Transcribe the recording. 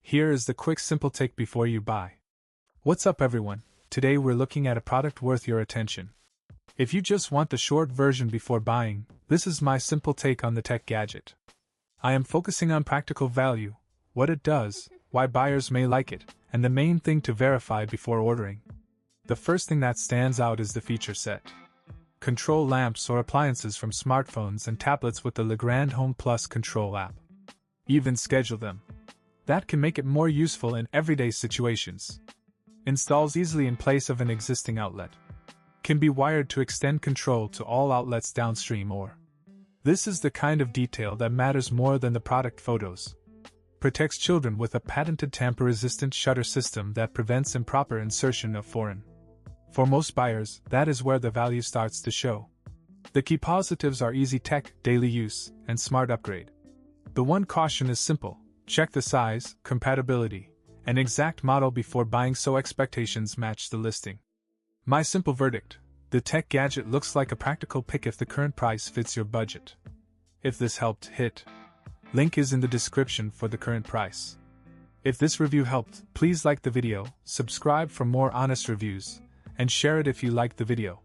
Here is the quick simple take before you buy. What's up everyone? Today we're looking at a product worth your attention. If you just want the short version before buying, this is my simple take on the tech gadget. I am focusing on practical value, what it does, why buyers may like it, and the main thing to verify before ordering. The first thing that stands out is the feature set. Control lamps or appliances from smartphones and tablets with the Legrand Home Plus control app. Even schedule them. That can make it more useful in everyday situations. Installs easily in place of an existing outlet. Can be wired to extend control to all outlets downstream or. This is the kind of detail that matters more than the product photos. Protects children with a patented tamper-resistant shutter system that prevents improper insertion of foreign. For most buyers, that is where the value starts to show. The key positives are easy tech, daily use, and smart upgrade. The one caution is simple: check the size, compatibility, and exact model before buying so expectations match the listing. My simple verdict: the tech gadget looks like a practical pick if the current price fits your budget. If this helped, hit link is in the description for the current price. If this review helped, please like the video, subscribe for more honest reviews, and share it if you liked the video.